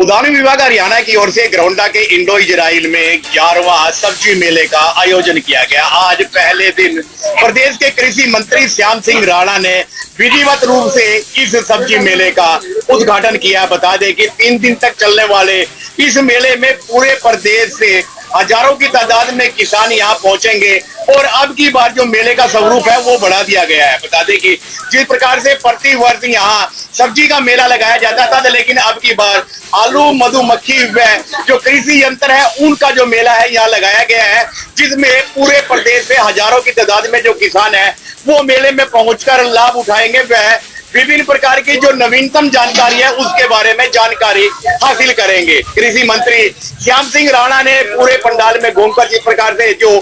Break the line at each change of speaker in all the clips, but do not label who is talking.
उद्यान विभाग हरियाणा की ओर से ग्राउंडा के इंडो इजराइल में 11वां सब्जी मेले का आयोजन किया गया। आज पहले दिन प्रदेश के कृषि मंत्री श्याम सिंह राणा ने विधिवत रूप से इस सब्जी मेले का उद्घाटन किया। बता दें कि 3 दिन तक चलने वाले इस मेले में पूरे प्रदेश से हजारों की तादाद में किसान यहाँ पहुंचेंगे और अब की बार जो मेले का स्वरूप है वो बढ़ा दिया गया है। बता दें कि जिस प्रकार से प्रति वर्ष यहाँ सब्जी का मेला लगाया जाता था, लेकिन अब की बार आलू, मधुमक्खी व जो कृषि यंत्र है उनका जो मेला है यहाँ लगाया गया है, जिसमें पूरे प्रदेश से हजारों की तादाद में जो किसान है वो मेले में पहुंचकर लाभ उठाएंगे। वह विभिन्न प्रकार की जो नवीनतम जानकारी है उसके बारे में जानकारी हासिल करेंगे। कृषि मंत्री श्याम सिंह राणा ने पूरे पंडाल में घूमकर जिस प्रकार से जो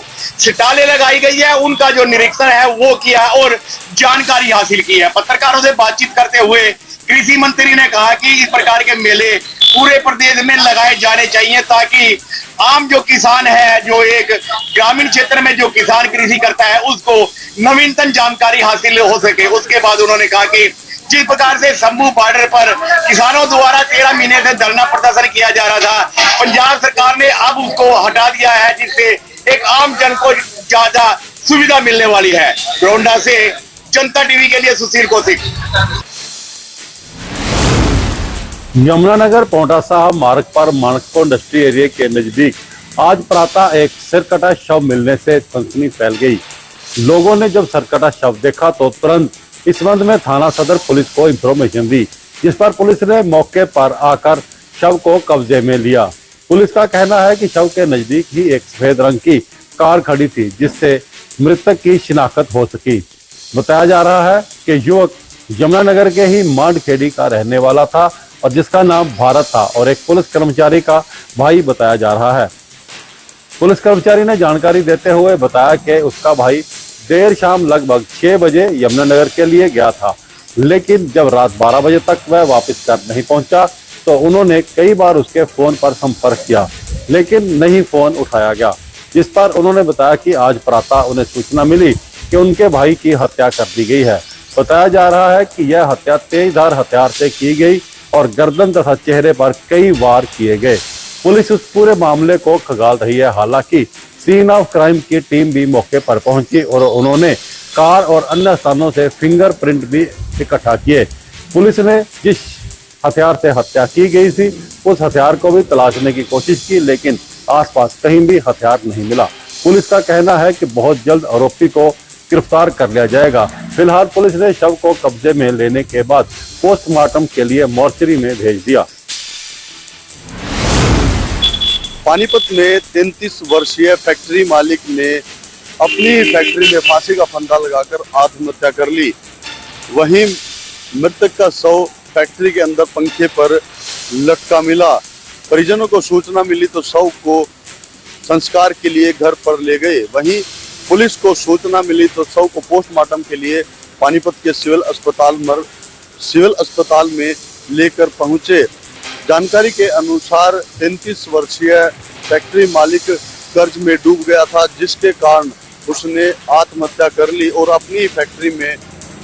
स्टालें लगाई गई है उनका जो निरीक्षण है वो किया और जानकारी हासिल की है। पत्रकारों से बातचीत करते हुए कृषि मंत्री ने कहा कि इस प्रकार के मेले पूरे प्रदेश में लगाए जाने चाहिए ताकि आम जो किसान है, जो एक ग्रामीण क्षेत्र में जो किसान कृषि करता है उसको नवीनतम जानकारी हासिल हो सके। उसके बाद उन्होंने कहा कि जिस प्रकार से शंभू बॉर्डर पर किसानों द्वारा 13 महीने से धरना प्रदर्शन किया जा रहा था, पंजाब सरकार ने अब उसको हटा दिया है, जिससे एक आम जन को ज्यादा सुविधा मिलने वाली है। ग्राउंडा से जनता टीवी के लिए सुशील कौशिक।
यमुनानगर पौंटा साहब मार्ग पर मानकपुर इंडस्ट्री एरिया के नजदीक आज प्रातः एक सिरकटा शव मिलने से सनसनी फैल गई। लोगों ने जब सिरकटा शव देखा तो तुरंत इस संबंध में थाना सदर पुलिस को इंफॉर्मेशन दी, जिस पर पुलिस ने मौके पर आकर शव को कब्जे में लिया। पुलिस का कहना है कि शव के नजदीक ही एक सफेद रंग की कार खड़ी थी, जिससे मृतक की शिनाख्त हो सकी। बताया जा रहा है कि युवक यमुनानगर के ही मांडखेड़ी का रहने वाला था और जिसका नाम भारत था और एक पुलिस कर्मचारी का भाई बताया जा रहा है। पुलिस कर्मचारी ने जानकारी देते हुए बताया कि उसका भाई देर शाम लगभग 6 बजे यमुनानगर के लिए गया था, लेकिन जब रात 12 बजे तक वह वापस घर नहीं पहुंचा तो उन्होंने कई बार उसके फोन पर संपर्क किया, लेकिन नहीं फोन उठाया गया। जिस पर उन्होंने बताया कि आज प्रातः उन्हें सूचना मिली कि उनके भाई की हत्या कर दी गई है। बताया जा रहा है कि यह हत्या तेजधार हथियार से की गई और गर्दन तथा चेहरे पर कई वार किए गए। पुलिस उस पूरे मामले को खंगाल रही है। हालांकि सीन ऑफ क्राइम की टीम भी मौके पर पहुंची और उन्होंने कार और अन्य स्थानों से फिंगरप्रिंट भी इकट्ठा किए। पुलिस ने जिस हथियार से हत्या की गई थी उस हथियार को भी तलाशने की कोशिश की, लेकिन आसपास कहीं भी हथियार नहीं मिला। पुलिस का कहना है कि बहुत जल्द आरोपी को गिरफ्तार कर लिया जाएगा। फिलहाल पुलिस ने शव को कब्जे में लेने के बाद पोस्टमार्टम के लिए मोर्चरी में भेज दिया।
पानीपत में 33 वर्षीय फैक्ट्री मालिक ने अपनी फैक्ट्री में फांसी का फंदा लगाकर आत्महत्या कर ली। वहीं मृतक का शव फैक्ट्री के अंदर पंखे पर लटका मिला। परिजनों को सूचना मिली तो शव को संस्कार के लिए घर पर ले गए। वहीं पुलिस को सूचना मिली तो शव को पोस्टमार्टम के लिए पानीपत के सिविल अस्पताल में लेकर पहुंचे। जानकारी के अनुसार 33 वर्षीय फैक्ट्री मालिक कर्ज में डूब गया था, जिसके कारण उसने आत्महत्या कर ली और अपनी फैक्ट्री में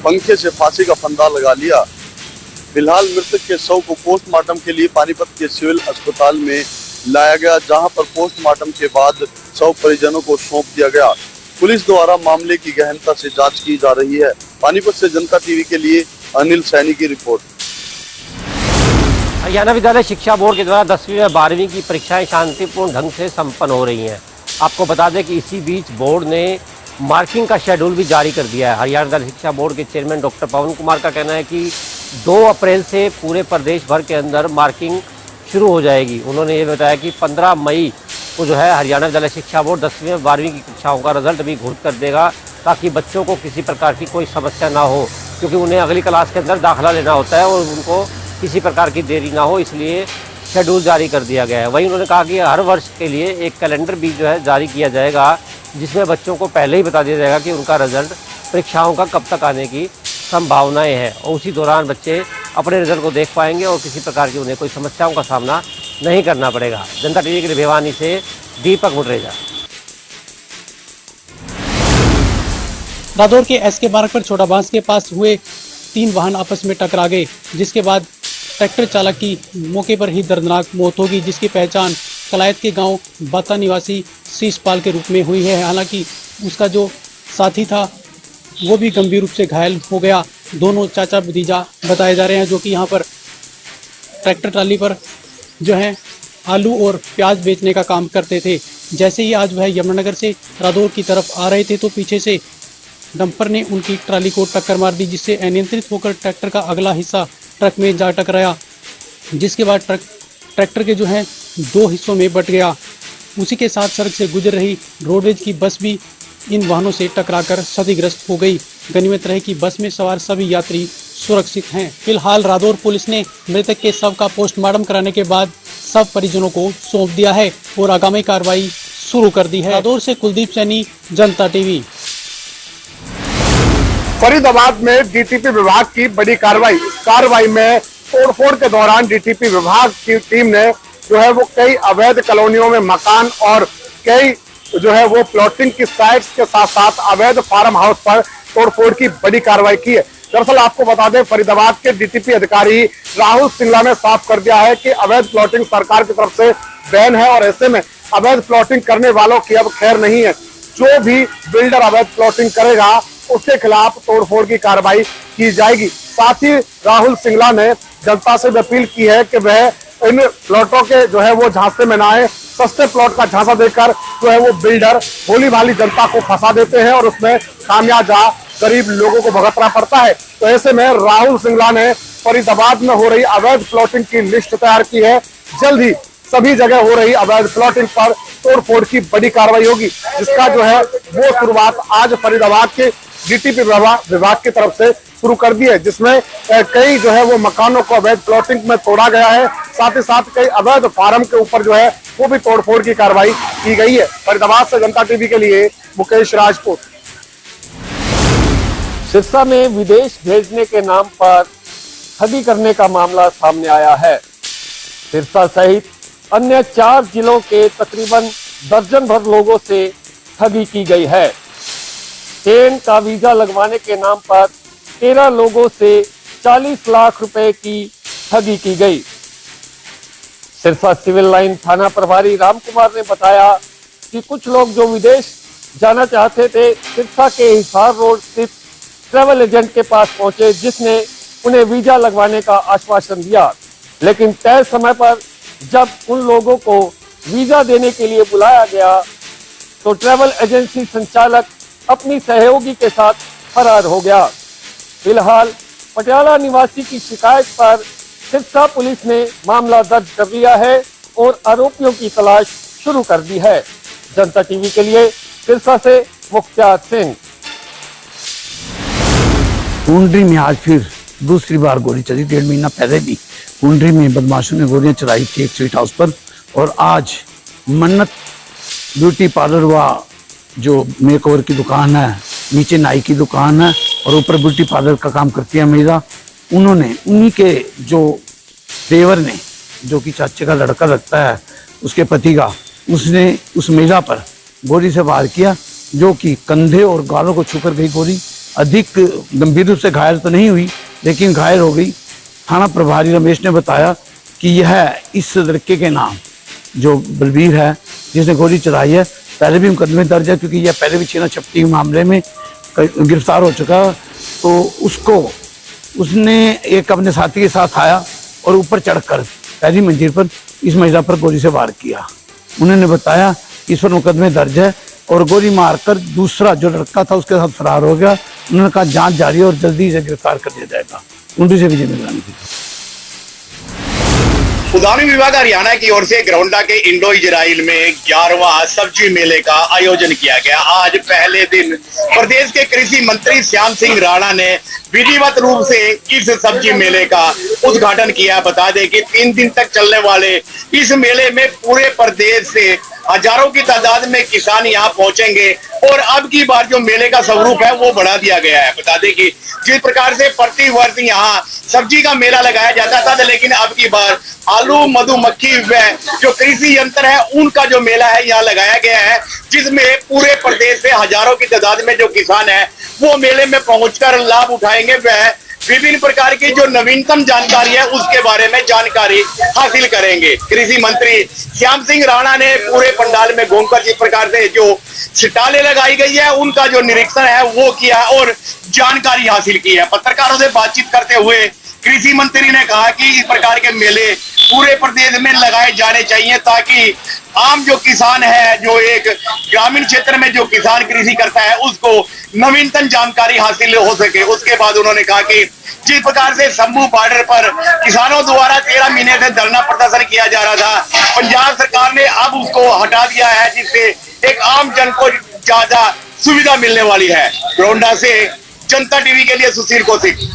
पंखे से फांसी का फंदा लगा लिया। फिलहाल मृतक के शव को पोस्टमार्टम के लिए पानीपत के सिविल अस्पताल में लाया गया, जहां पर पोस्टमार्टम के बाद शव परिजनों को सौंप दिया गया। पुलिस द्वारा मामले की गहनता से जांच की जा रही है। पानीपत से जनता टीवी के लिए अनिल सैनी की रिपोर्ट।
हरियाणा विद्यालय शिक्षा बोर्ड के द्वारा 10वीं व 12वीं की परीक्षाएं शांतिपूर्ण ढंग से संपन्न हो रही हैं। आपको बता दें कि इसी बीच बोर्ड ने मार्किंग का शेड्यूल भी जारी कर दिया है। हरियाणा विद्यालय शिक्षा बोर्ड के चेयरमैन डॉक्टर पवन कुमार का कहना है कि 2 अप्रैल से पूरे प्रदेश भर के अंदर मार्किंग शुरू हो जाएगी। उन्होंने ये बताया कि 15 मई को जो है हरियाणा विद्यालय शिक्षा बोर्ड 10वीं व 12वीं की कक्षाओं का रिजल्ट भी घोषित कर देगा, ताकि बच्चों को किसी प्रकार की कोई समस्या ना हो, क्योंकि उन्हें अगली क्लास के अंदर दाखिला लेना होता है और उनको किसी प्रकार की देरी ना हो, इसलिए शेड्यूल जारी कर दिया गया है। वहीं उन्होंने कहा कि हर वर्ष के लिए एक कैलेंडर भी जो है जारी किया जाएगा, जिसमें बच्चों को पहले ही बता दिया जाएगा कि उनका रिजल्ट परीक्षाओं का कब तक आने की संभावनाएं हैं और उसी दौरान बच्चे अपने रिजल्ट को देख पाएंगे और किसी प्रकार की उन्हें कोई समस्याओं का सामना नहीं करना पड़ेगा। जनता टीवी के लिए भिवानी से दीपक मुटरेजा।
रादौर के एसके मार्ग पर छोटा बांस के पास हुए 3 वाहन आपस में टकरा गए, जिसके बाद ट्रैक्टर चालक की मौके पर ही दर्दनाक मौत होगी, जिसकी पहचान कलायत के गांव बाता निवासी शीशपाल के रूप में हुई है। हालांकि उसका जो साथी था वो भी गंभीर रूप से घायल हो गया। दोनों चाचा भतीजा बताए जा रहे हैं, जो कि यहाँ पर ट्रैक्टर ट्राली पर जो है आलू और प्याज बेचने का काम करते थे। जैसे ही आज वह यमुनानगर से रादौर की तरफ आ रहे थे तो पीछे से डंपर ने उनकी ट्राली को टक्कर मार दी, जिससे अनियंत्रित होकर ट्रैक्टर का अगला हिस्सा ट्रक में जा टकराया, जिसके बाद ट्रैक्टर के जो है 2 हिस्सों में बट गया। उसी के साथ सड़क से गुजर रही रोडवेज की बस भी इन वाहनों से टकराकर क्षतिग्रस्त हो गई। गनीमत रहे कि बस में सवार सभी यात्री सुरक्षित हैं। फिलहाल रादौर पुलिस ने मृतक के शव का पोस्टमार्टम कराने के बाद सब परिजनों को सौंप दिया है और आगामी कार्रवाई शुरू कर दी है। रादौर से कुलदीप सैनी, जनता टीवी।
फरीदाबाद में डीटीपी विभाग की बड़ी कार्रवाई में तोड़फोड़ के दौरान डीटीपी विभाग की टीम ने जो है वो कई अवैध कॉलोनियों में मकान और कई जो है वो प्लॉटिंग की साइट्स के साथ साथ अवैध फार्म हाउस पर तोड़फोड़ की बड़ी कार्रवाई की है। दरअसल आपको बता दें, फरीदाबाद के डीटीपी अधिकारी राहुल सिंगला ने साफ कर दिया है कि अवैध प्लॉटिंग सरकार की तरफ से बैन है और ऐसे में अवैध प्लॉटिंग करने वालों की अब खैर नहीं है। जो भी बिल्डर अवैध प्लॉटिंग करेगा उसके खिलाफ तोड़फोड़ की कार्रवाई की जाएगी। साथ ही राहुल सिंगला ने जनता से अपील की है कि वह इन प्लॉटों के जो है वो झांसे में ना आए। सस्ते प्लॉट का झांसा देकर जो है वो बिल्डर भोली भाली जनता को फंसा देते हैं और उसमें खामियाजा गरीब लोगों को भुगतना पड़ता है। तो ऐसे में राहुल सिंगला ने फरीदाबाद में हो रही अवैध प्लॉटिंग की लिस्ट तैयार की है। जल्द ही सभी जगह हो रही अवैध प्लॉटिंग पर तोड़फोड़ की बड़ी कार्रवाई होगी, जिसका जो है वो शुरुआत आज फरीदाबाद के डीटीपी विभाग की तरफ से शुरू कर दी है, जिसमें कई जो है वो मकानों को अवैध प्लॉटिंग में तोड़ा गया है। साथ ही साथ कई अवैध फार्म के ऊपर जो है वो भी तोड़फोड़ की कार्रवाई की गई है। फरीदाबाद से जनता टीवी के लिए मुकेश राजपूत।
सिरसा में विदेश भेजने के नाम पर ठगी करने का मामला सामने आया है। सिरसा सहित अन्य 4 जिलों के तकरीबन दर्जन भर लोगों से ठगी की गई है। ट्रेन का वीजा लगवाने के नाम पर 13 लोगों से 40 लाख रुपए की ठगी की गई। सिरसा सिविल लाइन थाना प्रभारी राम कुमार ने बताया कि कुछ लोग जो विदेश जाना चाहते थे, सिरसा के हिसार रोड स्थित ट्रैवल एजेंट के पास पहुंचे, जिसने उन्हें वीजा लगवाने का आश्वासन दिया। लेकिन तय समय पर जब उन लोगों को वीजा देने के लिए बुलाया गया तो ट्रैवल एजेंसी संचालक अपनी सहयोगी के साथ फरार हो गया। फिलहाल पटियाला निवासी की शिकायत पर सिरसा पुलिस ने मामला दर्ज कर लिया है और आरोपियों की तलाश शुरू कर दी है। जनता टीवी के लिए सिरसा से मुख्तार सिंह।
कुंडरी में आज फिर दूसरी बार गोली चली। 1.5 महीना पहले भी कुंडरी में बदमाशों ने गोलियां चलाई थी एक स्वीट हाउस पर, और आज मन्नत ब्यूटी पार्लर व जो मेकओवर की दुकान है, नीचे नाई की दुकान है और ऊपर ब्यूटी पार्लर का काम करती है महिला, उन्होंने उन्हीं के जो देवर ने, जो कि चाचे का लड़का लगता है उसके पति का, उसने उस महिला पर गोली से वार किया, जो कि कंधे और गालों को छूकर गई गोली। अधिक गंभीर रूप से घायल तो नहीं हुई, लेकिन घायल हो गई। थाना प्रभारी रमेश ने बताया कि यह इस लड़के के नाम जो बलबीर है, जिसने गोली चलाई है, पहले भी मुकदमे दर्ज है, क्योंकि यह पहले भी छीना झपटी मामले में गिरफ्तार हो चुका। तो उसने एक अपने साथी के साथ आया और ऊपर चढ़कर पहली मंजिल पर इस महिला पर गोली से वार किया। उन्होंने बताया इस पर मुकदमे दर्ज है और गोली मारकर दूसरा जो लड़का था उसके साथ फरार हो गया। उन्होंने कहा जांच जारी है और जल्दी से गिरफ्तार कर दिया जाएगा। कुंडली से विजय मिलानी थी।
उद्यान विभाग हरियाणा की ओर से ग्राउंडा के इंडो इजराइल में 11वां सब्जी मेले का आयोजन किया गया। आज पहले दिन प्रदेश के कृषि मंत्री श्याम सिंह राणा ने विधिवत रूप से इस सब्जी मेले का उद्घाटन किया। बता दें कि 3 दिन तक चलने वाले इस मेले में पूरे प्रदेश से हजारों की तादाद में किसान यहाँ पहुंचेंगे और अब की बार जो मेले का स्वरूप है वो बढ़ा दिया गया है। बता दें कि जिस प्रकार से प्रति वर्ष यहाँ सब्जी का मेला लगाया जाता था, लेकिन अब की बार आलू, मधुमक्खी व जो कृषि यंत्र है उनका जो मेला है यहाँ लगाया गया है, जिसमें पूरे प्रदेश से हजारों की तादाद में जो किसान है वो मेले में पहुंचकर लाभ उठाएंगे। वह विभिन्न प्रकार की जो नवीनतम जानकारी है उसके बारे में जानकारी हासिल करेंगे। कृषि मंत्री श्याम सिंह राणा ने पूरे पंडाल में घूमकर जिस प्रकार से जो स्टालें लगाई गई है उनका जो निरीक्षण है वो किया और जानकारी हासिल की है। पत्रकारों से बातचीत करते हुए कृषि मंत्री ने कहा कि इस प्रकार के मेले पूरे प्रदेश में लगाए जाने चाहिए ताकि आम जो किसान है, जो एक ग्रामीण क्षेत्र में जो किसान कृषि करता है, उसको नवीनतम जानकारी हासिल हो सके। उसके बाद उन्होंने कहा कि जिस प्रकार से शंभू बॉर्डर पर किसानों द्वारा 13 महीने से धरना प्रदर्शन किया जा रहा था, पंजाब सरकार ने अब उसको हटा दिया है, जिससे एक आम जन को ज्यादा सुविधा मिलने वाली है। गोंडा से जनता टीवी के लिए सुशील कौशिक।